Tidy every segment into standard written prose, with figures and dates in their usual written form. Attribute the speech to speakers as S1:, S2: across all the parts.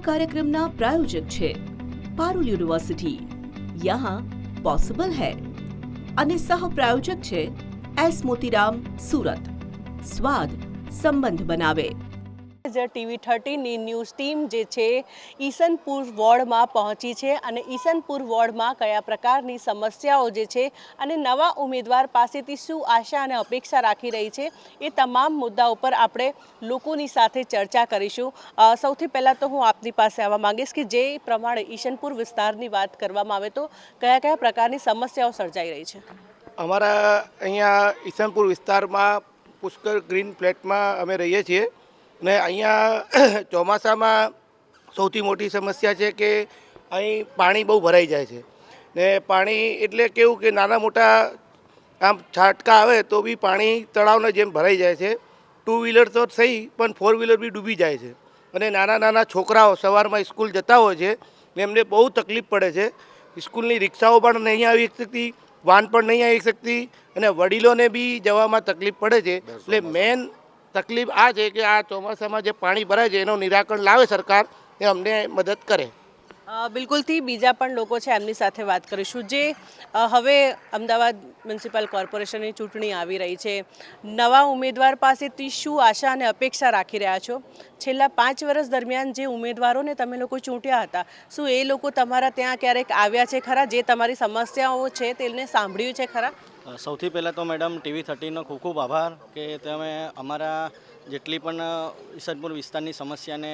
S1: कार्यक्रमना प्रायोजक छे पारुल यूनिवर्सिटी, यहाँ पॉसिबल है અને સહ પ્રાયોજક છે એસ મોતીરામ, સુરત। સ્વાદ સંબંધ બનાવે।
S2: ટીવી 13ની ન્યૂઝ ટીમ જે છે ઈસનપુર વોર્ડમાં પહોંચી છે અને ઈસનપુર વોર્ડમાં કયા પ્રકારની સમસ્યાઓ જે છે અને નવા ઉમેદવાર પાસેથી શું આશા અને અપેક્ષા રાખી રહી છે એ તમામ મુદ્દા ઉપર આપણે લોકોની સાથે ચર્ચા કરીશું। સૌથી પહેલાં તો હું આપની પાસે આવવા માંગીશ કે જે પ્રમાણે ઈસનપુર વિસ્તારની વાત કરવામાં આવે તો કયા કયા પ્રકારની સમસ્યાઓ સર્જાઈ રહી છે?
S3: અમારા અહીંયા ઈસનપુર વિસ્તારમાં પુષ્કર ગ્રીન ફ્લેટમાં અમે રહીએ છીએ ને અહીંયા ચોમાસામાં સૌથી મોટી સમસ્યા છે કે અહીં પાણી બહુ ભરાઈ જાય છે ને પાણી એટલે કેવું કે નાના મોટા આમ છાંટકા આવે તો બી પાણી તળાવના જેમ ભરાઈ જાય છે। 2 વ્હીલર તો સહી પણ 4 વ્હીલર બી ડૂબી જાય છે અને નાના નાના છોકરાઓ સવારમાં સ્કૂલ જતા હોય છે ને એમને બહુ તકલીફ પડે છે। સ્કૂલની રિક્ષાઓ પણ નહીં આવી શકતી, વાન પણ નહીં આવી શકતી અને વડીલોને બી જવામાં તકલીફ પડે છે। એટલે મેન તકલીફ આ છે કે આ ચોમાસામાં જે પાણી ભરાય છે એનું નિરાકરણ લાવે સરકાર, એ અમને મદદ કરે।
S2: બિલકુલથી બીજા પણ લોકો છે એમની સાથે વાત કરીશું। જે હવે અમદાવાદ મ્યુનિસિપલ કોર્પોરેશનની ચૂંટણી આવી રહી છે, નવા ઉમેદવાર પાસેથી શું આશા અને અપેક્ષા રાખી રહ્યા છો? છેલ્લા 5 વર્ષ દરમિયાન જે ઉમેદવારોને તમે લોકો ચૂંટ્યા હતા, શું એ લોકો તમારા ત્યાં ક્યારેક આવ્યા છે ખરા? જે તમારી સમસ્યાઓ છે તેને સાંભળ્યું છે ખરા?
S4: સૌથી પહેલાં તો મેડમ ટીવી 13નો ખૂબ ખૂબ આભાર કે તમે અમારા જેટલી પણ ઈસનપુર વિસ્તારની સમસ્યાને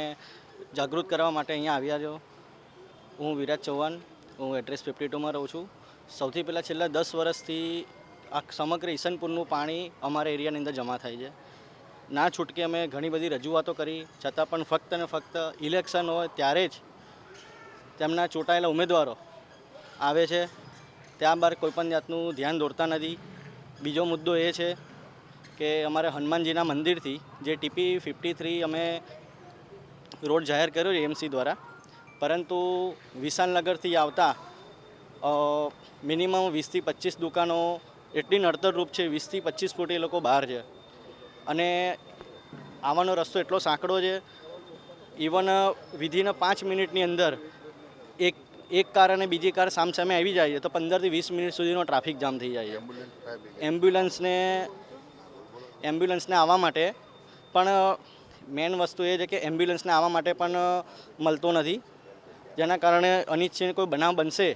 S4: જાગૃત કરવા માટે અહીંયા આવ્યા છો। હું વિરાજ ચૌહાણ, હું એડ્રેસ 52માં રહું છું। સૌથી પહેલાં છેલ્લા 10 વર્ષથી આ સમગ્ર ઈસનપુરનું પાણી અમારા એરિયાની અંદર જમા થાય છે। ના છૂટકે અમે ઘણી બધી રજૂઆતો કરી, છતાં પણ ફક્ત ને ફક્ત ઇલેક્શન હોય ત્યારે જ તેમના ચૂંટાયેલા ઉમેદવારો આવે છે, ત્યારબાદ કોઈપણ જાતનું ધ્યાન દોરતા નથી। બીજો મુદ્દો એ છે કે અમારે હનુમાનજીના મંદિરથી જે ટીપી 53 અમે રોડ જાહેર કર્યો છે એમસી દ્વારા, પરંતુ વિશાલનગરથી આવતા મિનિમમ 20થી 25 દુકાનો એટલી નડતરરૂપ છે, 20થી 25 ફૂટ એ લોકો બહાર છે અને આવવાનો રસ્તો એટલો સાંકડો છે। ઇવન વિધિન 5 મિનિટની અંદર એક કાર અને બીજી કાર સામસામે આવી જાય છે તો 15થી 20 મિનિટ સુધીનો ટ્રાફિક જામ થઈ જાય છે। એમ્બ્યુલન્સને આવવા માટે પણ મેન વસ્તુ એ છે કે એમ્બ્યુલન્સને આવવા માટે પણ મળતો નથી, જેના કારણે અનિચ્છનીય કોઈ બનાવ બનશે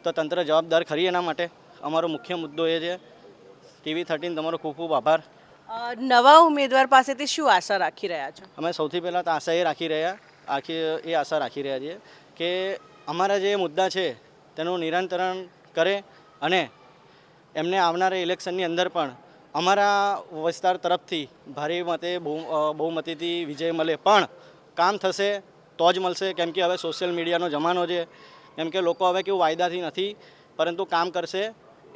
S4: તો તંત્ર જવાબદાર ખરી એના માટે। અમારો મુખ્ય મુદ્દો એ છે। ટીવી 13 તમારો ખૂબ ખૂબ આભાર।
S2: નવા ઉમેદવાર પાસેથી શું આશા રાખી રહ્યા છો?
S4: અમે સૌથી પહેલાં તો આશા એ રાખી રહ્યા છીએ કે અમારા જે મુદ્દા છે તેનું નિરાકરણ કરે અને એમને આવનારા ઇલેક્શનની અંદર પણ અમારા વિસ્તાર તરફથી ભારે મતે બહુમતીથી વિજય મળે। પણ કામ થશે તો જ મળશે, કેમ કે હવે સોશિયલ મીડિયાનો જમાનો છે, કેમ કે લોકો હવે કેવું વાયદાથી નથી પરંતુ કામ કરશે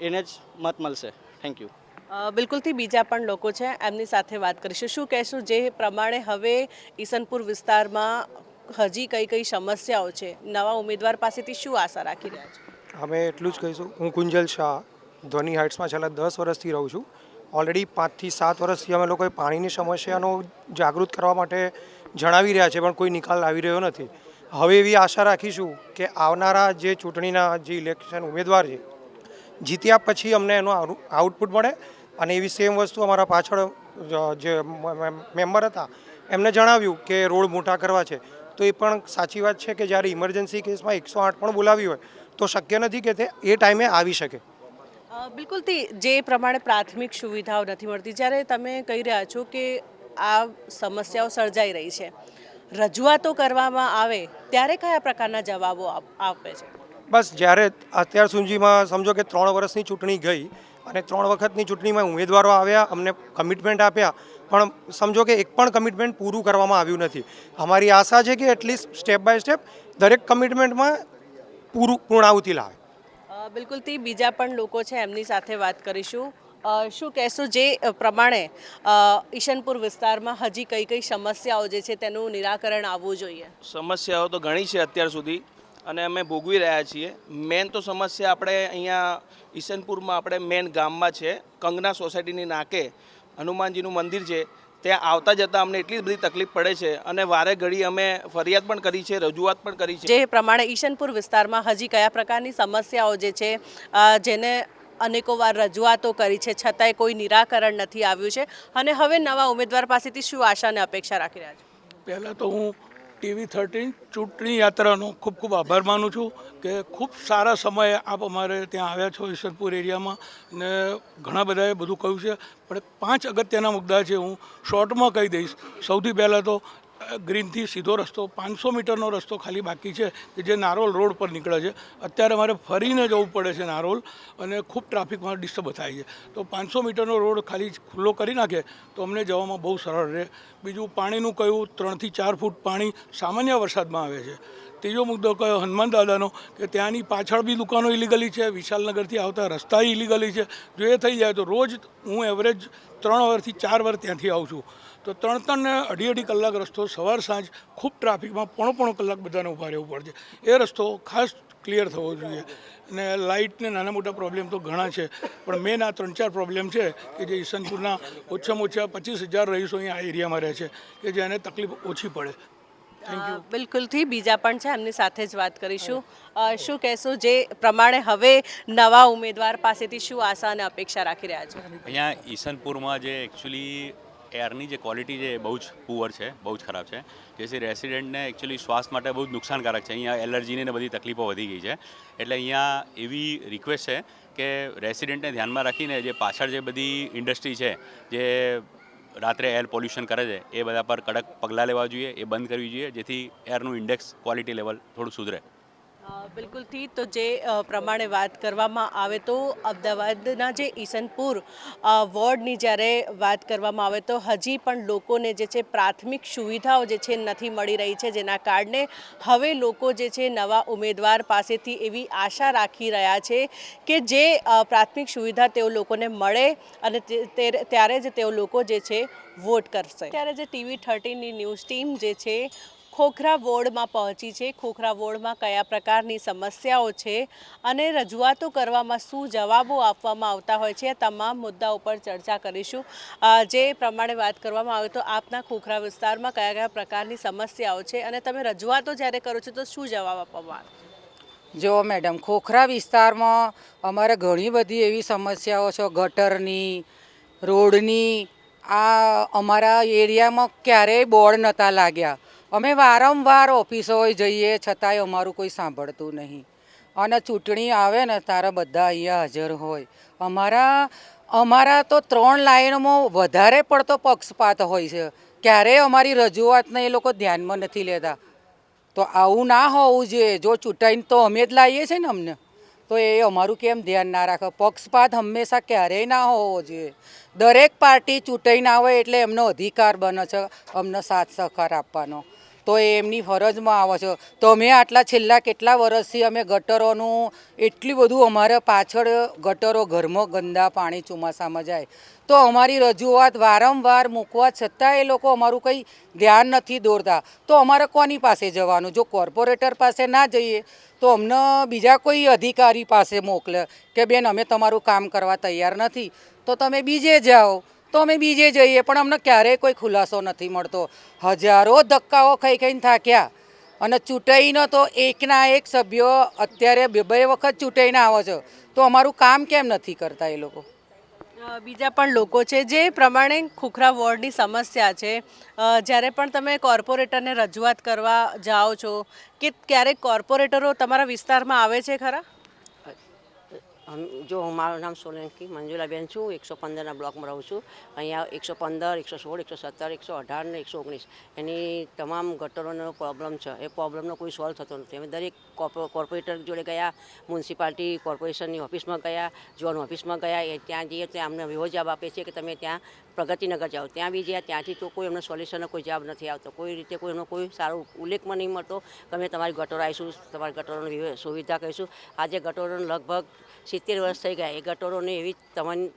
S4: એને જ મત મળશે। Thank you.
S2: બિલકુલથી બીજા પણ લોકો છે એમની સાથે વાત કરીશું। શું કહેશું જે પ્રમાણે હવે ઈસનપુર વિસ્તારમાં હજી કઈ સમસ્યાઓ છે, નવા ઉમેદવાર પાસેથી શું આશા રાખી રહ્યા છો?
S5: અમે એટલું જ કહીશું। હું કુંજલ શાહ ધ્વની હાઇટ્સમાં છેલ્લા 10 વર્ષથી રહું છું। ઓલરેડી 5 થી 7 વર્ષથી અમે લોકોએ પાણીની સમસ્યાનો જાગૃત કરવા માટે જણાવી રહ્યા છે, પણ કોઈ નિકાલ આવી રહ્યો નથી। હવે એવી આશા રાખીશું કે આવનારા જે ચૂંટણીના જે ઇલેક્શન ઉમેદવાર છે જીત્યા પછી અમને એનો આઉટપુટ મળે અને એવી સેમ વસ્તુ અમારા પાછળ જે મેમ્બર હતા એમને જણાવ્યું કે રોડ મોટા કરવા છે, તો એ પણ સાચી વાત છે કે જ્યારે ઇમરજન્સી કેસમાં 108 પણ બોલાવી હોય તો શક્ય નથી કે તે એ ટાઈમે આવી શકે।
S2: બિલકુલથી જે પ્રમાણે પ્રાથમિક સુવિધાઓ નથી મળતી, જ્યારે તમે કહી રહ્યા છો કે આ સમસ્યાઓ સર્જાઈ રહી છે, રજૂઆતો કરવામાં આવે ત્યારે કયા પ્રકારના જવાબો આપે છે?
S5: બસ જ્યારે અત્યાર સુધીમાં સમજો કે 3 વર્ષની ચૂંટણી ગઈ અને 3 વખતની ચૂંટણીમાં ઉમેદવારો આવ્યા, અમને કમિટમેન્ટ આપ્યા, પણ સમજો કે એક પણ કમિટમેન્ટ પૂરું કરવામાં આવ્યું નથી। અમારી આશા છે કે એટલીસ્ટ સ્ટેપ બાય સ્ટેપ દરેક કમિટમેન્ટમાં પૂર્ણાહુતિ લાવે।
S2: બિલકુલથી બીજા પણ લોકો છે એમની સાથે વાત કરીશું। શું કહેશું જે પ્રમાણે ઈશનપુર વિસ્તારમાં હજી કઈ સમસ્યાઓ જે છે તેનું નિરાકરણ આવવું જોઈએ?
S6: સમસ્યાઓ તો ઘણી છે અત્યાર સુધી અને અમે ભોગવી રહ્યા છીએ। મેન તો સમસ્યા આપણે અહીંયા ઈશનપુરમાં આપણે મેન ગામમાં છે, કંગના સોસાયટીની નાકે હનુમાનજીનું મંદિર છે, ત્યાં આવતા જતાં અમને એટલી બધી તકલીફ પડે છે અને વારે ઘડી અમે ફરિયાદ પણ કરી છે, રજૂઆત પણ કરી છે.
S2: જે પ્રમાણે ઈશનપુર વિસ્તારમાં હજી કયા પ્રકારની સમસ્યાઓ જે છે જેને અનેકો વાર રજૂઆતો કરી છે છતાંય કોઈ નિરાકરણ નથી આવ્યું છે અને હવે નવા ઉમેદવાર પાસેથી શું આશા અને અપેક્ષા રાખી રહ્યા છો?
S7: પહેલાં તો હું TV13 ચૂંટણી યાત્રાનો ખૂબ ખૂબ આભાર માનું છું કે ખૂબ સારા સમયે આપ અમારે ત્યાં આવ્યા છો ઈશનપુર એરિયામાં ને ઘણા બધાએ બધું કહ્યું છે, પણ 5 અગત્યના મુદ્દા છે. હું શોર્ટમાં કહી દઈશ. સૌથી પહેલાં તો ગ્રીનથી સીધો રસ્તો 500 મીટરનો રસ્તો ખાલી બાકી છે કે જે નારોલ રોડ પર નીકળે છે. અત્યારે અમારે ફરીને જવું પડે છે નારોલ અને ખૂબ ટ્રાફિકમાં ડિસ્ટર્બ થાય છે. તો 500 મીટરનો રોડ ખાલી ખુલ્લો કરી નાખે તો અમને જવામાં બહુ સરળ રહે. બીજું પાણીનું કહ્યું, 3 થી 4 ફૂટ પાણી સામાન્ય વરસાદમાં આવે છે. ત્રીજો મુદ્દો કયો હનુમાન દાદાનો કે ત્યાંની પાછળ બી દુકાનો ઇલીગલી છે, વિશાલનગરથી આવતા રસ્તા ઇલીગલી છે. જો એ થઈ જાય તો રોજ હું એવરેજ 3 વરથી 4 વાર ત્યાંથી આવું છું. તો 3 ને અઢી કલાક રસ્તો સવાર સાંજ ખૂબ ટ્રાફિકમાં પોણો કલાક બધાને ઊભા રહેવું પડે છે. એ રસ્તો ખાસ ક્લિયર થવો જોઈએ. અને લાઇટને નાના મોટા પ્રોબ્લેમ તો ઘણા છે, પણ મેન આ 3-4 પ્રોબ્લેમ છે કે જે ઈશનપુરના ઓછામાં ઓછા 25,000 રહીશો અહીંયા આ એરિયામાં રહે છે કે જેને તકલીફ ઓછી પડે.
S2: બિલકુલથી બીજા પણ છે, એમની સાથે જ વાત કરીશું. શું કહેશો જે પ્રમાણે હવે નવા ઉમેદવાર પાસેથી શું આશા અને અપેક્ષા રાખી રહ્યા છો?
S8: અહીંયા ઈશનપુરમાં જે એકચ્યુઅલી એરની જે ક્વોલિટી છે એ બહુ જ પુઅર છે, બહુ જ ખરાબ છે. જેથી રેસિડેન્ટને એકચ્યુઅલી શ્વાસ માટે બહુ જ નુકસાનકારક છે. અહીંયા એલર્જીની ને બધી તકલીફો વધી ગઈ છે. એટલે અહીંયા એવી રિક્વેસ્ટ છે કે રેસિડેન્ટને ધ્યાનમાં રાખીને જે પાછળ જે બધી ઇન્ડસ્ટ્રી છે જે રાત્રે એર પોલ્યુશન કરે છે એ બધા પર કડક પગલાં લેવા જોઈએ, એ બંધ કરવી જોઈએ, જેથી એરનું ઇન્ડેક્સ ક્વોલિટી લેવલ થોડું સુધરે.
S2: બિલકુલથી તો જે પ્રમાણે વાત કરવામાં આવે તો અમદાવાદના જે ઈશનપુર વોર્ડની જ્યારે વાત કરવામાં આવે તો હજી પણ લોકોને જે છે પ્રાથમિક સુવિધાઓ જે છે નથી મળી રહી છે, જેના કારણે હવે લોકો જે છે નવા ઉમેદવાર પાસેથી એવી આશા રાખી રહ્યા છે કે જે પ્રાથમિક સુવિધા તેઓ લોકોને મળે અને ત્યારે જ તેઓ લોકો જે છે વોટ કરશે. ત્યારે જે TV13ની ન્યૂઝ ટીમ જે છે ખોખરા વોર્ડમાં પહોંચી છે. ખોખરા વોર્ડમાં કયા પ્રકારની સમસ્યાઓ છે અને રજૂઆતો કરવામાં શું જવાબો આપવામાં આવતા હોય છે, તમામ મુદ્દા ઉપર ચર્ચા કરીશું. જે પ્રમાણે વાત કરવામાં આવે તો આપના ખોખરા વિસ્તારમાં કયા કયા પ્રકારની સમસ્યાઓ છે અને તમે રજૂઆતો જ્યારે કરો છો તો શું જવાબ આપવામાં આવે?
S9: જો મેડમ, ખોખરા વિસ્તારમાં અમારે ઘણી બધી એવી સમસ્યાઓ છે, ગટરની, રોડની. આ અમારા એરિયામાં ક્યારેય બોર્ડ નહોતા લાગ્યા. અમે વારંવાર ઓફિસોએ જઈએ છતાંય અમારું કોઈ સાંભળતું નહીં. અને ચૂંટણી આવે ને ત્યારે બધા અહીંયા હાજર હોય. અમારા તો 3 લાઈનમાં વધારે પડતો પક્ષપાત હોય છે. ક્યારેય અમારી રજૂઆતને એ લોકો ધ્યાનમાં નથી લેતા. તો આવું ના હોવું જોઈએ. જો ચૂંટાઈને તો અમે જ લાવીએ છીએ ને અમને, તો એ અમારું કેમ ધ્યાન ના રાખે? પક્ષપાત હંમેશા ક્યારેય ના હોવો જોઈએ. દરેક પાર્ટી ચૂંટાઈને આવે એટલે એમનો અધિકાર બને છે અમને સાથ સહકાર આપવાનો. તો એ એમની ફરજમાં આવે છે. તો અમે આટલા છેલ્લા કેટલા વર્ષથી અમે ગટરોનું એટલું બધું, અમારે પાછળ ગટરો ઘરમાં ગંદા પાણી ચોમાસામાં જાય તો અમારી રજૂઆત વારંવાર મૂકવા છતાં એ લોકો અમારું કંઈ ધ્યાન નથી દોરતા. તો અમારે કોની પાસે જવાનું? જો કોર્પોરેટર પાસે ના જઈએ તો અમને બીજા કોઈ અધિકારી પાસે મોકલે કે બેન અમે તમારું કામ કરવા તૈયાર નથી, તો તમે બીજે જાઓ. તો અમે બીજે જઈએ, પણ અમને ક્યારેય કોઈ ખુલાસો નથી મળતો. હજારો ધક્કાઓ ખાઈને થાક્યા અને ચૂંટાઈને તો એકના એક સભ્યો અત્યારે 2 વખત ચૂંટાઈને આવે છે, તો અમારું કામ કેમ નથી કરતા એ લોકો?
S2: બીજા પણ લોકો છે જે પ્રમાણે ખોખરા વોર્ડની સમસ્યા છે. જ્યારે પણ તમે કોર્પોરેટરને રજૂઆત કરવા જાઓ છો કે ક્યારેક કોર્પોરેટરો તમારા વિસ્તારમાં આવે છે ખરા?
S10: જો મારું નામ સોલંકી મંજુલાબેન છું, 115ના બ્લોકમાં રહું છું. અહીંયા 115, 116, 117, 118 ને 119 એની તમામ ગટરોનો પ્રોબ્લેમ છે. એ પ્રોબ્લેમનો કોઈ સોલ્વ થતો નથી. અમે દરેક કોર્પોરેટર જોડે ગયા, મ્યુનિસિપાલિટી કોર્પોરેશનની ઓફિસમાં ગયા, ઝોન ઓફિસમાં ગયા. એ ત્યાં જઈએ તો અમને એવો જવાબ આપે છે કે તમે ત્યાં પ્રગતિનગર જાઓ. ત્યાં બી જ્યાં ત્યાંથી તો કોઈ અમને સોલ્યુશનનો કોઈ જવાબ નથી આવતો. કોઈ રીતે કોઈનો કોઈ સારો ઉલ્લેખમાં નહીં મળતો. તમે તમારી ગટરો આવીશું, તમારી ગટરોની સુવિધા કરીશું. આજે ગટરોનો લગભગ 70 વર્ષ થઈ ગયા. એ ગટરોને એવી તમને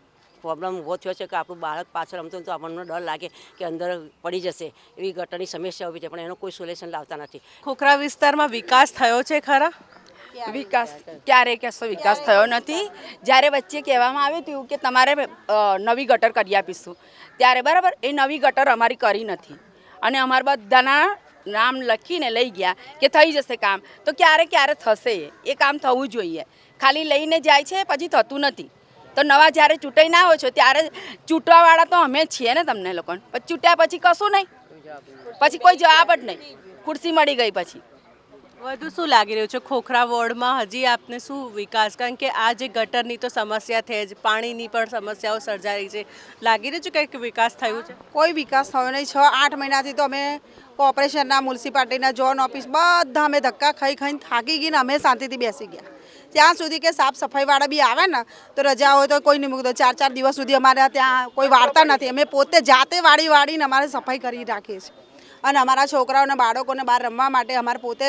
S10: પ્રોબ્લેમ ઊભો થયો છે કે આપણું બાળક પાછળ રમતું તો આપણને ડર લાગે કે અંદર પડી જશે. એવી ગટરની સમસ્યા ઊભી છે, પણ એનો કોઈ સોલ્યુશન લાવતા નથી.
S2: ખોખરા વિસ્તારમાં વિકાસ થયો છે ખરા?
S11: વિકાસ ક્યારેય કશો વિકાસ થયો નથી. જ્યારે વચ્ચે કહેવામાં આવ્યું હતું કે તમારે નવી ગટર કરી આપીશું, ત્યારે બરાબર એ નવી ગટર અમારી કરી નથી અને અમારા બધાના નામ લખીને લઈ ગયા કે થઈ જશે કામ. તો ક્યારે થશે? એ કામ થવું જોઈએ. ખાલી લઈને જાય છે પછી થતું નથી. તો નવા જ્યારે ચૂંટાઈ ના હોય છો ત્યારે ચૂંટવાવાળા તો અમે છીએ ને તમને લોકોને. પછી ચૂંટ્યા પછી કશું નહીં, પછી કોઈ જવાબ જ નહીં. ખુરશી મળી ગઈ પછી.
S2: વધુ શું લાગી રહ્યું છે ખોખરા વોર્ડમાં હજી આપને શું વિકાસ? કારણ કે આ જે ગટરની તો સમસ્યા છે જ, પાણીની પણ સમસ્યાઓ સર્જાઈ છે. લાગી રહ્યું છે કંઈક વિકાસ થયું છે?
S12: કોઈ વિકાસ થયો નહીં. 6-8 મહિનાથી તો અમે કોર્પોરેશનના, મ્યુનિસિપાલિટીના, ઝોન ઓફિસ બધા અમે ધક્કા ખાઈને થાકી ગઈને અમે શાંતિથી બેસી ગયા. ત્યાં સુધી કે સાફ સફાઈવાળા બી આવે ને તો રજા હોય તો કોઈ નહીં મૂકતો. 4-4 દિવસ સુધી અમારે ત્યાં કોઈ વાળતા નથી. અમે પોતે જાતે વાળીને અમારે સફાઈ કરી રાખીએ છીએ. અને અમારા છોકરાઓને, બાળકોને બહાર રમવા માટે અમારે પોતે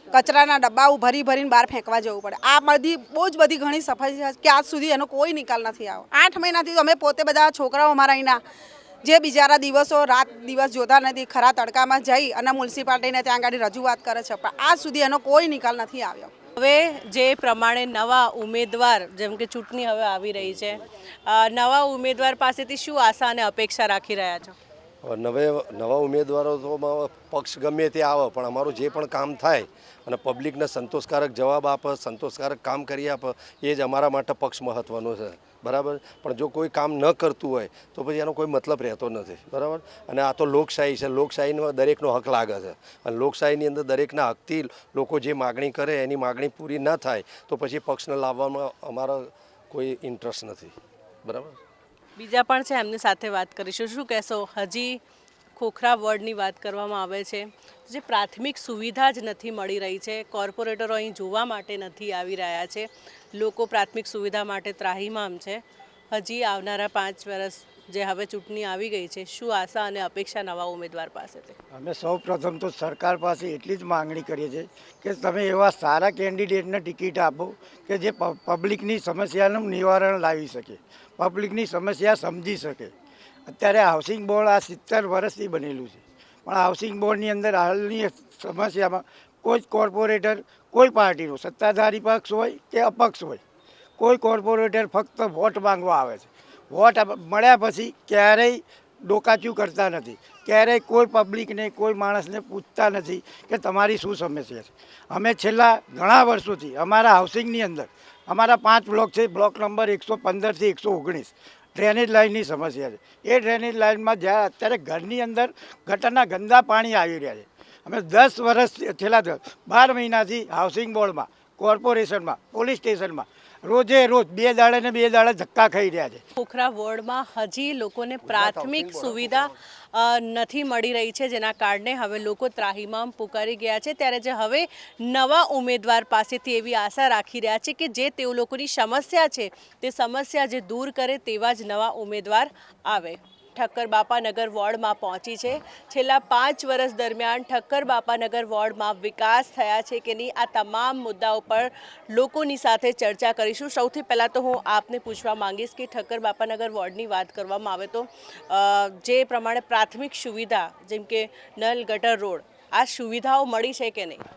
S12: કચરાના ડબ્બા ભરીને બહાર ફેંકવા જવું પડે. આ બધી બહુ જ બધી ઘણી સફાઈ છે કે આજ સુધી એનો કોઈ નિકાલ નથી આવ્યો. 8 મહિનાથી તો અમે પોતે બધા છોકરાઓ અમારા અહીંના જે બિચારા દિવસો રાત દિવસ જોતા નથી, ખરા તડકામાં જઈ અને મ્યુનિસિપાલિટીને ત્યાં આગળ રજૂઆત કરે છે, પણ આજ સુધી એનો કોઈ નિકાલ નથી આવ્યો.
S2: હવે જે પ્રમાણે નવા ઉમેદવાર, જેમ કે ચૂંટણી હવે આવી રહી છે, નવા ઉમેદવાર પાસેથી શું આશા અને અપેક્ષા રાખી રહ્યા છો?
S13: નવા ઉમેદવારો તો પક્ષ ગમે તે આવે, પણ અમારું જે પણ કામ થાય અને પબ્લિકને સંતોષકારક જવાબ આપે, સંતોષકારક કામ કરી આપે, એ જ અમારા માટે પક્ષ મહત્ત્વનો છે. બરાબર. પણ જો કોઈ કામ ન કરતું હોય તો પછી એનો કોઈ મતલબ રહેતો નથી. બરાબર. અને આ તો લોકશાહી છે. લોકશાહીનો દરેકનો હક લાગે છે અને લોકશાહીની અંદર દરેકના હકથી લોકો જે માગણી કરે એની માગણી પૂરી ન થાય તો પછી પક્ષને લાવવામાં અમારો કોઈ ઇન્ટરેસ્ટ નથી. બરાબર.
S2: બીજા પણ છે, એમની સાથે વાત કરીશું. શું કહેશો? હજી ખોખરા વોર્ડની વાત કરવામાં આવે છે, જે પ્રાથમિક સુવિધા જ નથી મળી રહી છે. કોર્પોરેટરો અહીં જોવા માટે નથી આવી રહ્યા છે. લોકો પ્રાથમિક સુવિધા માટે ત્રાહિમામ છે. હજી આવનારા 5 વર્ષ જે હવે ચૂંટણી આવી ગઈ છે, શું આશા અને અપેક્ષા નવા ઉમેદવાર પાસેથી?
S14: અમે સૌ પ્રથમ તો સરકાર પાસે એટલી જ માંગણી કરીએ છીએ કે તમે એવા સારા કેન્ડિડેટને ટિકિટ આપો કે જે પબ્લિકની સમસ્યાનું નિવારણ લાવી શકે, પબ્લિકની સમસ્યા સમજી શકે. અત્યારે હાઉસિંગ બોર્ડ આ 70 વર્ષથી બનેલું છે, પણ હાઉસિંગ બોર્ડની અંદર હાલની સમસ્યામાં કોઈ જ કોર્પોરેટર, કોઈ પાર્ટીનો સત્તાધારી પક્ષ હોય કે અપક્ષ હોય, કોઈ કોર્પોરેટર ફક્ત વોટ માંગવા આવે છે. વોટ મળ્યા પછી ક્યારેય ડોકાચું કરતા નથી, ક્યારેય કોઈ પબ્લિકને, કોઈ માણસને પૂછતા નથી કે તમારી શું સમસ્યા છે. અમે છેલ્લા ઘણા વર્ષોથી અમારા હાઉસિંગની અંદર અમારા 5 બ્લોક છે. બ્લોક નંબર 115 થી 119 ડ્રેનેજ લાઇનની સમસ્યા છે. એ ડ્રેનેજ લાઇનમાં જ્યાં અત્યારે ઘરની અંદર ગટરના ગંદા પાણી આવી રહ્યા છે. અમે 10 વર્ષ છેલ્લા 12 મહિનાથી હાઉસિંગ બોર્ડમાં, કોર્પોરેશનમાં, પોલીસ સ્ટેશનમાં રોજ 2 દાડે ને 2 દાડે ધક્કા ખાઈ રહ્યા છે.
S2: ખોખરા વોર્ડમાં હજી લોકોને પ્રાથમિક સુવિધા નથી મળી રહી છે, જેના કારણે હવે લોકો ત્રાહિમામ પુકારી ગયા છે. ત્યારે જે હવે નવા ઉમેદવાર પાસેથી એવી આશા રાખી રહ્યા છે કે જે તેઓ લોકોની સમસ્યા છે તે સમસ્યા જે દૂર કરે તેવા જ નવા ઉમેદવાર આવે. ઠક્કર બાપાનગર વોર્ડમાં પહોંચી છે. છેલ્લા 5 વર્ષ દરમિયાન ઠક્કર બાપાનગર વોર્ડમાં વિકાસ થયા છે કે નહીં, આ તમામ મુદ્દાઓ પર લોકોની સાથે ચર્ચા કરીશું. સૌથી પહેલાં તો હું આપને પૂછવા માંગીશ કે ઠક્કર બાપાનગર વોર્ડની વાત કરવામાં આવે તો જે પ્રમાણે પ્રાથમિક સુવિધા જેમ કે નલ, ગટર, રોડ, આ સુવિધાઓ મળી છે કે નહીં?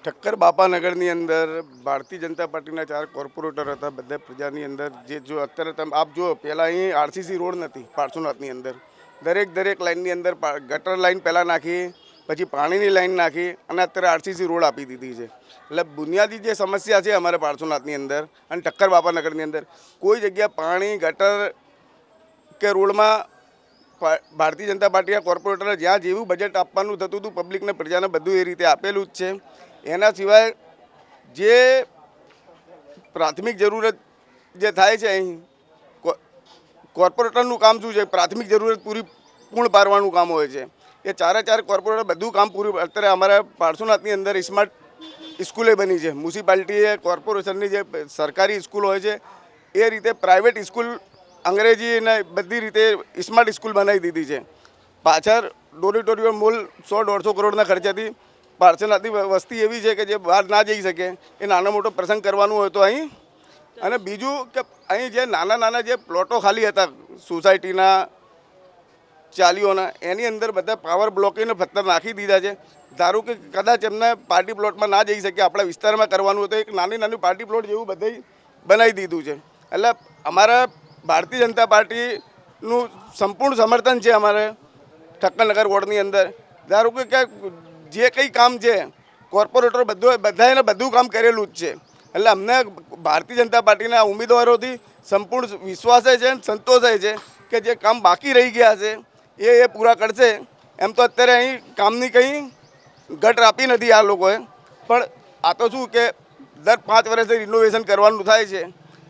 S15: ઠક્કર બાપાનગરની અંદર ભારતીય જનતા પાર્ટીના 4 કોર્પોરેટર હતા. બધા પ્રજાની અંદર જે જો અત્યારે તમે આપ જો, પહેલાં અહીં આરસીસી રોડ નથી પાર્શ્વનાથની અંદર. દરેક લાઇનની અંદર ગટર લાઇન પહેલાં નાખી, પછી પાણીની લાઇન નાખી અને અત્યારે આરસીસી રોડ આપી દીધી છે. એટલે બુનિયાદી જે સમસ્યા છે અમારે પાર્શ્વનાથની અંદર અને ઠક્કર બાપાનગરની અંદર કોઈ જગ્યા પાણી, ગટર કે રોડમાં ભારતીય જનતા પાર્ટીના કોર્પોરેટરે જ્યાં જેવું બજેટ આપવાનું થતું હતું પબ્લિકને, પ્રજાને, બધું એ રીતે આપેલું જ છે. એના સિવાય જે પ્રાથમિક જરૂરત જે થાય છે અહીં કોર્પોરેટરનું કામ શું છે? પ્રાથમિક જરૂરત પૂર્ણ પાડવાનું કામ હોય છે. એ 4 કોર્પોરેટર બધું કામ પૂરું. અત્યારે અમારા પાર્શ્વનાથની અંદર સ્માર્ટ સ્કૂલે બની છે. મ્યુનિસિપાલિટીએ, કોર્પોરેશનની જે સરકારી સ્કૂલ હોય છે એ રીતે પ્રાઇવેટ સ્કૂલ અંગ્રેજી અને બધી રીતે સ્માર્ટ સ્કૂલ બનાવી દીધી છે. પાછળ ડોરેટોરિયમ મોલ 100-150 કરોડના ખર્ચાથી પાર્શ્વનાથની વસ્તી એવી છે કે જે બહાર ના જઈ શકે, એ નાનો મોટો પ્રસંગ કરવાનું હોય તો અહીં. અને બીજું કે અહીં જે નાના જે પ્લોટો ખાલી હતા સોસાયટીના ચાલીઓના એની અંદર બધા પાવર બ્લોકેને પથ્થર નાખી દીધા છે. ધારો કે કદાચ એમને પાર્ટી પ્લોટમાં ના જઈ શકે, આપણા વિસ્તારમાં કરવાનું હોય તો એક નાની નાની પાર્ટી પ્લોટ જેવું બધે બનાવી દીધું છે. એટલે અમારા ભારતીય જનતા પાર્ટીનું સંપૂર્ણ સમર્થન છે અમારે ઠક્કરનગર વોર્ડની અંદર. ધારો કે જે કંઈ કામ છે કોર્પોરેટર બધાને બધું કામ કરેલું જ છે. એટલે અમને ભારતીય જનતા પાર્ટીના ઉમેદવારોથી સંપૂર્ણ વિશ્વાસ છે, સંતોષ છે કે જે કામ બાકી રહી ગયા છે એ પૂરા કરશે. એમ તો અત્યારે અહીં કામની કંઈ ઘટ આપી નથી આ લોકોએ, પણ આ તો શું કે દર 5 વર્ષે રિનોવેશન કરવાનું થાય છે.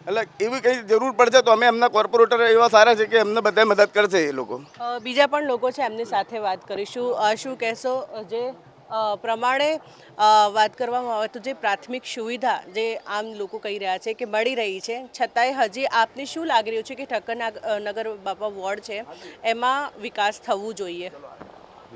S15: એટલે એવી કંઈ જરૂર પડશે તો અમે એમના કોર્પોરેટર એવા સારા છે કે એમને બધા મદદ કરશે એ લોકો.
S2: બીજા પણ લોકો છે, એમની સાથે વાત કરીશું. શું કહેશો? જે પ્રમાણે વાત કરવામાં આવે તો જે પ્રાથમિક સુવિધા જે આમ લોકો કહી રહ્યા છે કે મળી રહી છે, છતાંય હજી આપને શું લાગી રહ્યું છે કે ઠક્કરનગર બાપા વોર્ડ છે એમાં વિકાસ થવું જોઈએ?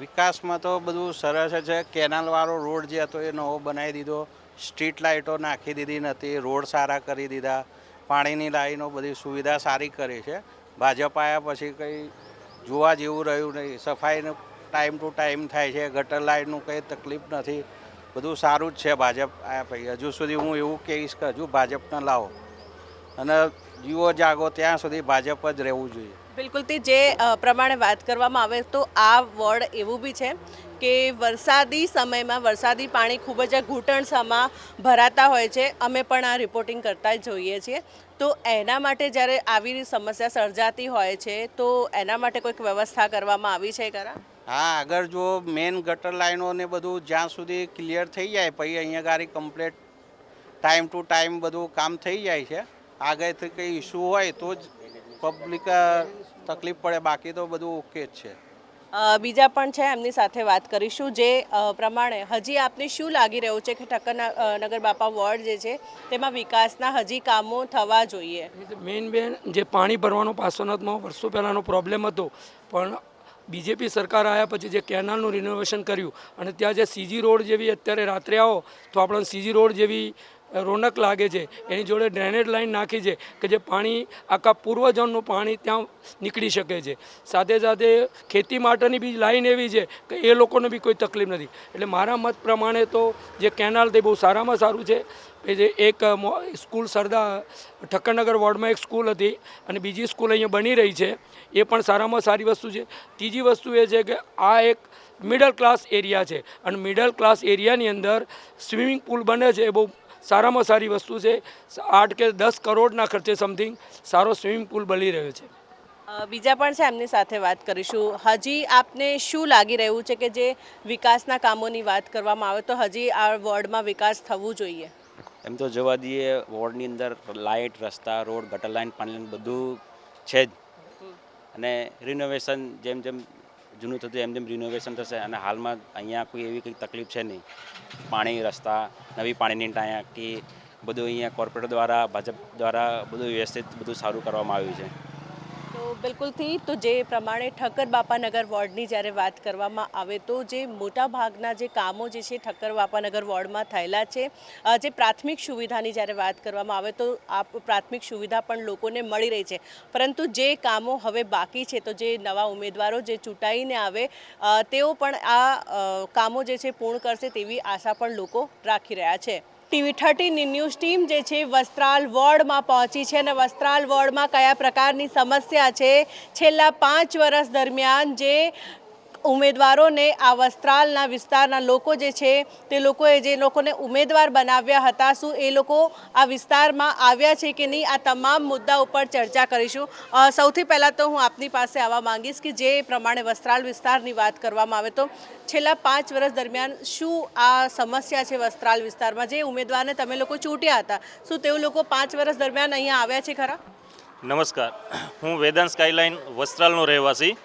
S16: વિકાસમાં તો બધું સરસ છે. કેનાલવાળો રોડ જે હતો એ નવો બનાવી દીધો, સ્ટ્રીટ લાઇટો નાખી દીધી નથી, રોડ સારા કરી દીધા, પાણીની લાઈનો બધી સુવિધા સારી કરી છે. ભાજપ આવ્યા પછી કંઈ જોવા જેવું રહ્યું નહીં. સફાઈનું ટાઈમ ટુ ટાઈમ થાય છે, ગટર લાઇનનું કંઈ તકલીફ નથી, બધું સારું જ છે ભાજપ આવ્યા પછી. હજુ સુધી હું એવું કહીશ કે હજુ ભાજપને લાવો અને જીવો જાગો ત્યાં સુધી ભાજપ જ રહેવું જોઈએ.
S2: બિલકુલ, તે જે પ્રમાણે વાત કરવામાં આવે તો આ વોર્ડ એવું બી છે કે વરસાદી સમયમાં વરસાદી પાણી ખૂબ જ ઘૂંટણસામાં ભરાતા હોય છે. અમે પણ આ રિપોર્ટિંગ કરતા જ જોઈએ છીએ. તો એના માટે જ્યારે આવી સમસ્યા સર્જાતી હોય છે તો એના માટે કોઈક વ્યવસ્થા કરવામાં આવી છે ખરા?
S16: હા, આગળ જો મેઇન ગટર લાઈનો ને બધું જ્યાં સુધી ક્લિયર થઈ જાય પછી અહીંયા ગાડી કમ્પ્લીટ ટાઈમ ટુ ટાઈમ બધું કામ થઈ જાય છે. આગળથી કંઈ ઇસ્યુ હોય તો જ પબ્લિક તકલીફ પડે, બાકી તો બધું ઓકે જ છે.
S2: બીજા પણ છે, એમની સાથે વાત કરીશું. જે પ્રમાણે હજી આપને શું લાગી રહ્યું છે કે ઠક્કરનગર બાપા વોર્ડ જે છે તેમાં વિકાસના હજી કામો થવા જોઈએ?
S17: મેઇન જે પાણી ભરવાનો પાર્શ્વનાથમાં વર્ષો પહેલાંનો પ્રોબ્લેમ હતો, પણ બીજેપી સરકાર આવ્યા પછી જે કેનાલનું રિનોવેશન કર્યું અને ત્યાં જે સીજી રોડ જેવી અત્યારે રાત્રે આવો તો આપણને સીજી રોડ જેવી રોનક લાગે છે. એની જોડે ડ્રેનેજ લાઈન નાખી છે કે જે પાણી આખા પૂર્વ ઝોનનું પાણી ત્યાં નીકળી શકે છે. સાથે સાથે ખેતી માટેની બી લાઈન એવી છે કે એ લોકોને બી કોઈ તકલીફ નથી. એટલે મારા મત પ્રમાણે તો જે કેનાલ તે બહુ સારામાં સારું છે. જે એક સ્કૂલ સરદાર ઠક્કરનગર વોર્ડમાં એક સ્કૂલ હતી અને બીજી સ્કૂલ અહીંયા બની રહી છે, એ પણ સારામાં સારી વસ્તુ છે. ત્રીજી વસ્તુ એ છે કે આ એક મિડલ ક્લાસ એરિયા છે અને મિડલ ક્લાસ એરિયાની અંદર સ્વિમિંગ પુલ બને છે, એ બહુ સારામાં સારી વસ્તુ છે. 8 કે 10 કરોડના ખર્ચે સમથિંગ સારો સ્વિમિંગ પુલ બની રહ્યો છે.
S2: બીજા પણ છે, એમની સાથે વાત કરીશું. હજી આપને શું લાગી રહ્યું છે કે જે વિકાસના કામોની વાત કરવામાં આવે તો હજી આ વોર્ડમાં વિકાસ થવું જોઈએ?
S18: એમ તો જોવા દઈએ વોર્ડની અંદર લાઇટ, રસ્તા, રોડ, ગટર લાઇન, પાણી લાઇન બધું છે જ. અને રિનોવેશન જેમ જેમ જૂનું થતું એમ જેમ રિનોવેશન થશે. અને હાલમાં અહીંયા કોઈ એવી કંઈ તકલીફ છે નહીં. પાણી, રસ્તા, નવી પાણીની ટાંકી બધું અહીંયા કોર્પોરેટર દ્વારા, ભાજપ દ્વારા બધું વ્યવસ્થિત બધું સારું કરવામાં આવ્યું છે.
S2: તો બિલકુલથી તો જે પ્રમાણે ઠક્કર બાપાનગર વોર્ડની જ્યારે વાત કરવામાં આવે તો જે મોટા ભાગના જે કામો જે છે ઠક્કર બાપાનગર વોર્ડમાં થયેલા છે. જે પ્રાથમિક સુવિધાની જ્યારે વાત કરવામાં આવે તો આ પ્રાથમિક સુવિધા પણ લોકોને મળી રહી છે, પરંતુ જે કામો હવે બાકી છે તો જે નવા ઉમેદવારો જે ચૂંટાઈને આવે તેઓ પણ આ કામો જે છે પૂર્ણ કરશે તેવી આશા પણ લોકો રાખી રહ્યા છે. TV 13 ન્યૂઝ ટીમ જે છે વસ્ત્રાલ વોર્ડમાં પહોંચી છે અને વસ્ત્રાલ વોર્ડમાં કયા પ્રકારની સમસ્યા છે છેલ્લા 5 વર્ષ દરમિયાન જે ઉમેદવારોને આ વસ્ત્રાલના વિસ્તારના લોકો જે છે તે લોકોએ જે લોકોને ઉમેદવાર બનાવ્યા હતા, શું એ લોકો આ વિસ્તારમાં આવ્યા છે કે નહીં, આ તમામ મુદ્દા ઉપર ચર્ચા કરીશું. સૌથી પહેલાં તો હું આપની પાસે આવવા માંગીશ કે જે પ્રમાણે વસ્ત્રાલ વિસ્તારની વાત કરવામાં આવે તો છેલ્લા 5 વર્ષ દરમિયાન શું આ સમસ્યા છે વસ્ત્રાલ વિસ્તારમાં? જે ઉમેદવારને તમે લોકો ચૂંટ્યા હતા, શું તેઓ લોકો 5 વર્ષ દરમિયાન અહીંયા આવ્યા છે ખરા?
S19: નમસ્કાર, હું વેદાંત સ્કાયલાઇન વસ્ત્રાલનો રહેવાસી.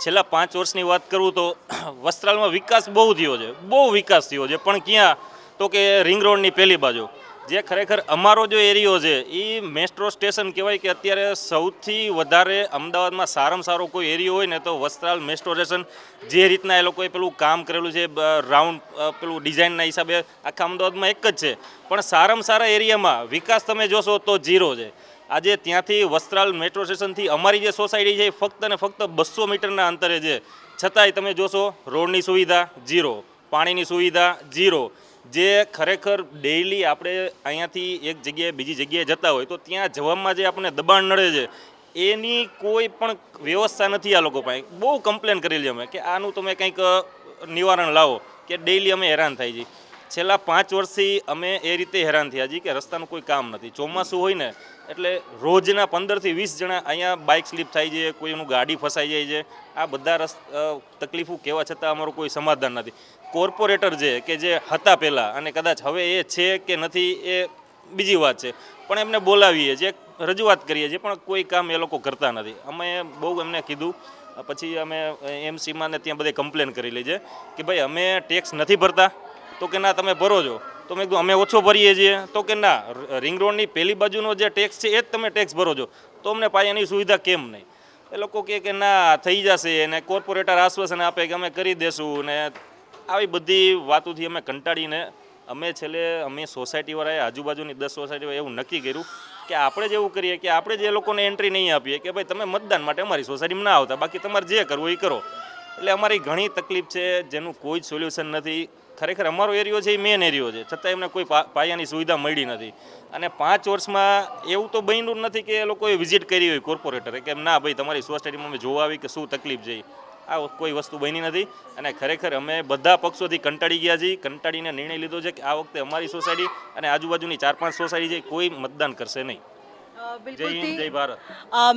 S19: છેલ્લા 5 વર્ષની વાત કરું તો વસ્ત્રાલમાં વિકાસ બહુ થયો છે, બહુ વિકાસ થયો છે. પણ ક્યાં તો કે રિંગ રોડની પહેલી બાજુ જે ખરેખર અમારો જો એરિયો છે એ મેટ્રો સ્ટેશન કહેવાય કે અત્યારે સૌથી વધારે અમદાવાદમાં સારામાં સારો કોઈ એરિયો હોય ને તો વસ્ત્રાલ મેટ્રો સ્ટેશન. જે રીતના એ લોકોએ પેલું કામ કરેલું છે રાઉન્ડ પેલું ડિઝાઇનના હિસાબે આખા અમદાવાદમાં એક જ છે, પણ સારામાં સારા એરિયામાં વિકાસ તમે જોશો તો ઝીરો છે. આજે ત્યાંથી વસ્ત્રાલ મેટ્રો સ્ટેશનથી અમારી જે સોસાયટી છે એ ફક્ત ને ફક્ત 200 મીટરના અંતરે છે, છતાંય તમે જોશો રોડની સુવિધા ઝીરો, પાણીની સુવિધા ઝીરો. જે ખરેખર ડેઇલી આપણે અહીંયાથી એક જગ્યાએ બીજી જગ્યાએ જતા હોય તો ત્યાં જવામાં જે આપણને દબાણ નડે છે એની કોઈ પણ વ્યવસ્થા નથી આ લોકો પાસે. બહુ કમ્પ્લેન કરેલી અમે કે આનું તમે કંઈક નિવારણ લાવો, કે ડેઇલી અમે હેરાન થઈ છીએ. છેલ્લા 5 વર્ષથી અમે એ રીતે હેરાન થયા છીએ કે રસ્તાનું કોઈ કામ નથી. ચોમાસું હોય ને એટલે રોજના 15 થી 20 જણા અહીંયા બાઇક સ્લીપ થાય છે, કોઈનું ગાડી ફસાઈ જાય છે. આ બધા તકલીફો કહેવા છતાં અમારું કોઈ સમાધાન નથી. કોર્પોરેટર છે કે જે હતા પહેલાં અને કદાચ હવે એ છે કે નથી એ બીજી વાત છે, પણ એમને બોલાવીએ છીએ, રજૂઆત કરીએ છીએ, પણ કોઈ કામ એ લોકો કરતા નથી. અમે બહુ એમને કીધું, પછી અમે એમસીમાં ને ત્યાં બધે કમ્પ્લેન કરી લઈ છે કે ભાઈ અમે ટેક્સ નથી ભરતા, તો કે ના તમે ભરો છો. તો મેં કીધું અમે ઓછો ભરીએ છીએ, તો કે ના રિંગ રોડની પેલી બાજુનો જે ટેક્સ છે એ જ તમે ટેક્સ ભરો છો, તો અમને પાયાની સુવિધા કેમ નહીં? એ લોકો કહે કે ના થઈ જશે, અને કોર્પોરેટર આશ્વાસન આપે કે અમે કરી દેશું. ને આવી બધી વાતોથી અમે કંટાળીને અમે છેલ્લે અમે સોસાયટીવાળાએ આજુબાજુની 10 સોસાયટીઓ એવું નક્કી કર્યું કે આપણે જ એવું કરીએ કે આપણે જે લોકોને એન્ટ્રી નહીં આપીએ કે ભાઈ તમે મતદાન માટે અમારી સોસાયટીમાં ના આવતા, બાકી તમારે જે કરવું એ કરો. એટલે અમારી ઘણી તકલીફ છે જેનું કોઈ જ સોલ્યુશન નથી. ખરેખર અમારો એરિયો છે એ મેન એરિયો છે, છતાં એમને કોઈ પાયાની સુવિધા મળી નથી. અને 5 વર્ષમાં એવું તો બન્યું નથી કે એ લોકોએ વિઝિટ કરી હોય કોર્પોરેટરે કે ના ભાઈ તમારી સોસાયટીમાં અમે જોવા આવી કે શું તકલીફ છે. આ કોઈ વસ્તુ બની નથી. અને ખરેખર અમે બધા પક્ષોથી કંટાળી ગયા છીએ. કંટાળીને નિર્ણય લીધો છે કે આ વખતે અમારી સોસાયટી અને આજુબાજુની 4-5 સોસાયટી છે કોઈ મતદાન કરશે નહીં. જય હિન્દ, જય ભારત.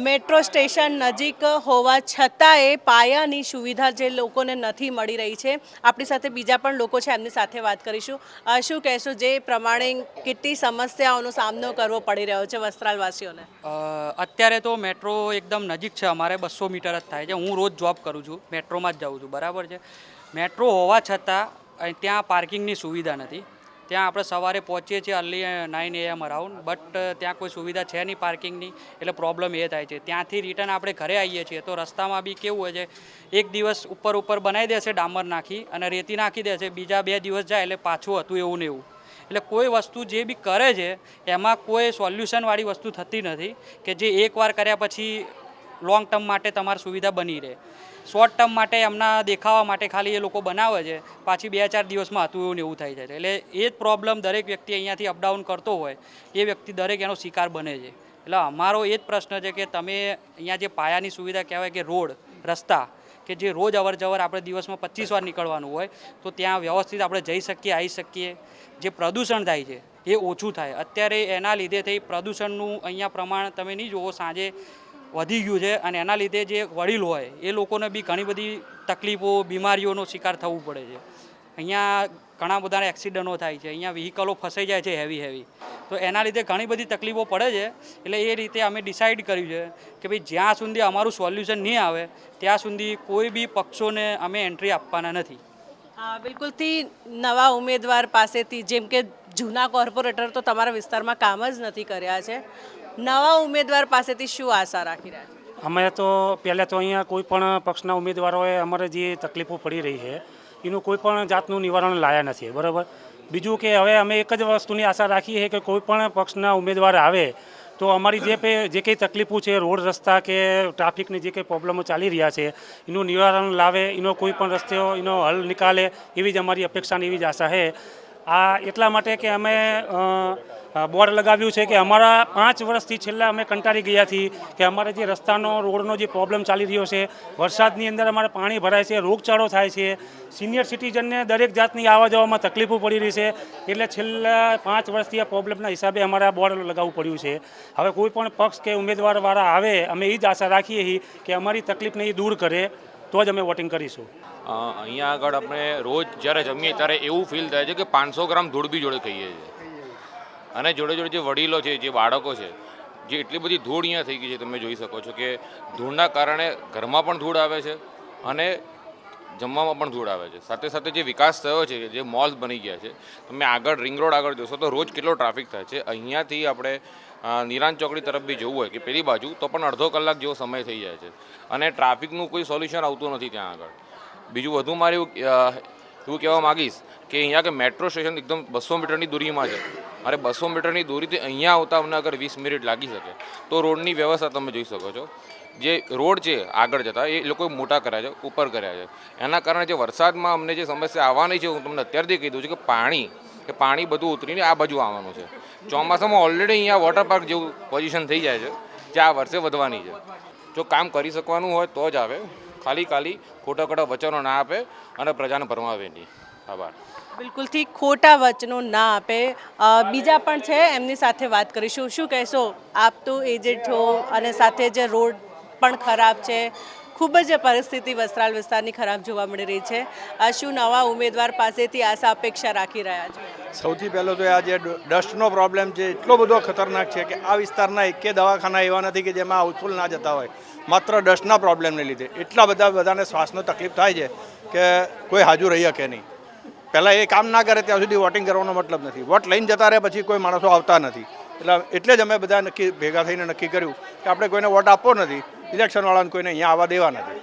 S2: મેટ્રો સ્ટેશન નજીક હોવા છતાંય પાયાની સુવિધા જે લોકોને નથી મળી રહી છે. આપણી સાથે બીજા પણ લોકો છે, એમની સાથે વાત કરીશું. શું કહેશો જે પ્રમાણે કેટલી સમસ્યાઓનો સામનો કરવો પડી રહ્યો છે વસ્ત્રાલવાસીઓને?
S9: અત્યારે તો મેટ્રો એકદમ નજીક છે, અમારે 200 મીટર જ થાય છે. હું રોજ જોબ કરું છું, મેટ્રોમાં જ જાઉં છું, બરાબર છે. મેટ્રો હોવા છતાં ત્યાં પાર્કિંગની સુવિધા નથી. ત્યાં આપણે સવારે પહોંચીએ છીએ અર્લી 9 AM અરાઉન્ડ, બટ ત્યાં કોઈ સુવિધા છે નહીં પાર્કિંગની, એટલે પ્રોબ્લેમ એ થાય છે. ત્યાંથી રિટર્ન આપણે ઘરે આવીએ છીએ તો રસ્તામાં બી કેવું હોય છે, એક દિવસ ઉપર બનાવી દેશે ડામર નાખી અને રેતી નાખી દેશે, બીજા 2 દિવસ જાય એટલે પાછું હતું એવું ને એવું. એટલે કોઈ વસ્તુ જે બી કરે છે એમાં કોઈ સોલ્યુશનવાળી વસ્તુ થતી નથી કે જે એકવાર કર્યા પછી લોંગ ટર્મ માટે તમારી સુવિધા બની રહે. શોર્ટ ટર્મ માટે એમના દેખાવા માટે ખાલી એ લોકો બનાવે છે, પાછી 2-4 દિવસમાં હતું એવું ને એવું થઈ જાય છે. એટલે એ જ પ્રોબ્લેમ દરેક વ્યક્તિ અહીંયાથી અપડાઉન કરતો હોય એ વ્યક્તિ દરેક એનો શિકાર બને છે. એટલે અમારો એ જ પ્રશ્ન છે કે તમે અહીંયા જે પાયાની સુવિધા કહેવાય કે રોડ રસ્તા કે જે રોજ અવર જવર આપણે દિવસમાં 25 વાર નીકળવાનું હોય તો ત્યાં વ્યવસ્થિત આપણે જઈ શકીએ, આવી શકીએ. જે પ્રદૂષણ થાય છે એ ઓછું થાય. અત્યારે એના લીધે થઈ પ્રદૂષણનું અહીંયા પ્રમાણ તમે નહીં જુઓ, સાંજે વધી ગયું છે અને એના લીધે જે વડીલ હોય એ લોકોને બી ઘણી બધી તકલીફો બીમારીઓનો શિકાર થવું પડે છે. અહીંયા ઘણા બધા એક્સિડન્ટો થાય છે, અહીંયા વ્હીકલો ફસાઈ જાય છે હેવી, તો એના લીધે ઘણી બધી તકલીફો પડે છે. એટલે એ રીતે અમે ડિસાઈડ કર્યું છે કે ભાઈ જ્યાં સુધી અમારું સોલ્યુશન નહીં આવે ત્યાં સુધી કોઈ બી પક્ષોને અમે એન્ટ્રી આપવાના નથી.
S2: બિલકુલથી નવા ઉમેદવાર પાસેથી, જેમ કે જૂના કોર્પોરેટર તો તમારા વિસ્તારમાં કામ જ નથી કર્યા છે, નવા ઉમેદવાર પાસેથી શું આશા રાખી રહ્યા છે?
S20: અમે તો પહેલાં તો અહીંયા કોઈ પણ પક્ષના ઉમેદવારોએ અમારે જે તકલીફો પડી રહી છે એનું કોઈ પણ જાતનું નિવારણ લાયા નથી, બરાબર. બીજું કે હવે અમે એક જ વસ્તુની આશા રાખીએ છીએ કે કોઈ પણ પક્ષના ઉમેદવાર આવે તો અમારી જે કંઈ તકલીફો છે, રોડ રસ્તા કે ટ્રાફિકની જે કંઈ પ્રોબ્લેમો ચાલી રહ્યા છે એનું નિવારણ લાવે, એનો કોઈ પણ રસ્તે એનો હલ નિકાલે, એવી જ અમારી અપેક્ષાની એવી જ આશા છે. આ એટલા માટે કે અમે બોર્ડ લગાવ્યું છે કે અમારા 5 વર્ષથી છેલ્લા અમે કંટાળી ગયા છીએ કે અમારે જે રસ્તાનો રોડનો જે પ્રોબ્લેમ ચાલી રહ્યો છે, વરસાદની અંદર અમારે પાણી ભરાય છે, રોગચાળો થાય છે, સિનિયર સિટીઝનને દરેક જાતની આવવા જવામાં તકલીફો પડી રહી છે. એટલે છેલ્લા 5 વર્ષથી આ પ્રોબ્લેમના હિસાબે અમારે આ બોર્ડ લગાવવું પડ્યું છે. હવે કોઈ પણ પક્ષ કે ઉમેદવારવાળા આવે અમે એ જ આશા રાખીએ છીએ કે અમારી તકલીફને એ દૂર કરે તો જ અમે વોટિંગ કરીશું.
S21: અહીંયા આગળ આપણે રોજ જ્યારે જમીએ ત્યારે એવું ફીલ થાય છે કે 500 ગ્રામ ધૂળ બી જોડે ખાઈએ છીએ. અને જોડે જોડે જે વડીલો છે, જે બાળકો છે, જે એટલી બધી ધૂળ અહીંયા થઈ ગઈ છે, તમે જોઈ શકો છો કે ધૂળના કારણે ઘરમાં પણ ધૂળ આવે છે અને જમવામાં પણ ધૂળ આવે છે. સાથે સાથે જે વિકાસ થયો છે, જે મોલ્સ બની ગયા છે, તમે આગળ રિંગ રોડ આગળ જોશો તો રોજ કેટલો ટ્રાફિક થાય છે. અહીંયાથી આપણે નિરાંત ચોકડી તરફ બી જવું હોય કે પેલી બાજુ તો પણ અડધો કલાક જેવો સમય થઈ જાય છે અને ટ્રાફિકનું કોઈ સોલ્યુશન આવતું નથી ત્યાં આગળ. બીજું વધુ મારે એવું કહેવા માગીશ કે અહીંયા કે મેટ્રો સ્ટેશન એકદમ 200 મીટરની દૂરીમાં છે અને 200 મીટરની દૂરીથી અહીંયા આવતા અમને અગર 20 મિનિટ લાગી શકે તો રોડની વ્યવસ્થા તમે જોઈ શકો છો. જે રોડ છે આગળ જતા એ લોકોએ મોટા કર્યા છે, ઉપર કર્યા છે. એના કારણે જે વરસાદમાં અમને જે સમસ્યા આવવાની છે, હું તમને અત્યારથી કહી દઉં છું કે પાણી બધું ઉતરીને આ બાજુ આવવાનું છે. ચોમાસામાં ઓલરેડી અહીંયા વોટર પાર્ક જેવું પોઝિશન થઈ જાય છે, જે આ વર્ષે વધવાની છે. જો કામ કરી શકવાનું હોય તો જ આવે, ખાલી ખોટા વચનો ના આપે અને પ્રજાને ભરમાવે નહીં. આભાર.
S2: બિલકુલથી ખોટા વચનો ના આપે. બીજા પણ છે, એમની સાથે વાત કરીશું. શું કહેશો? આપ તો એજેડ છો અને સાથે જ રોડ પણ ખરાબ છે, ખૂબ જ પરિસ્થિતિ વસ્ત્રાલ વિસ્તારની ખરાબ જોવા મળી રહી છે. શું નવા ઉમેદવાર પાસેથી આશા અપેક્ષા રાખી રહ્યા છો?
S1: સૌથી પહેલો તો આ જે ડસ્ટનો પ્રોબ્લેમ છે એટલો બધો ખતરનાક છે કે આ વિસ્તારના એકે દવાખાના એવા નથી કે જેમાં હાઉસફુલ ના જતા હોય, માત્ર ડસ્ટના પ્રોબ્લેમને લીધે એટલા બધાને શ્વાસનો તકલીફ થાય છે કે કોઈ હાજુ રહી શકે નહીં. પહેલાં એ કામ ના કરે ત્યાં સુધી વોટિંગ કરવાનો મતલબ નથી. વોટ લઈને જતા રહે પછી કોઈ માણસો આવતા નથી. એટલે જ અમે બધા ભેગા થઈને નક્કી કર્યું કે આપણે કોઈને વોટ આપવો નથી, ઇલેક્શનવાળાને કોઈને અહીંયા આવવા દેવા નથી.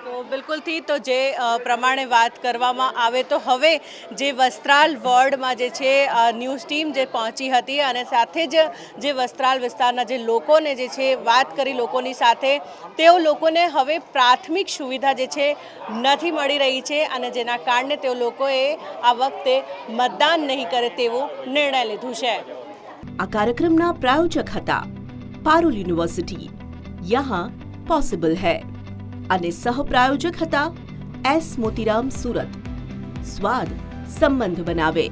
S2: તો બિલકુલથી તો જે પ્રમાણે વાત કરવામાં આવે તો હવે જે વસ્ત્રાલ વોર્ડમાં જે છે ન્યૂઝ ટીમ જે પહોંચી હતી અને સાથે જ જે વસ્ત્રાલ વિસ્તારના જે લોકોને જે છે વાત કરી લોકોની સાથે, તેઓ લોકોને હવે પ્રાથમિક સુવિધા જે છે નથી મળી રહી છે અને જેના કારણે તેઓ લોકોએ આ વખતે મતદાન નહીં કરે તેવો નિર્ણય લીધું છે.
S22: આ કાર્યક્રમના પ્રાયોજક હતા પારુલ યુનિવર્સિટી, યહાં પોસિબલ હૈ, અને સહપ્રાયોજક હતા એસ મોતીરામ સુરત. સ્વાદ સંબંધ બનાવે.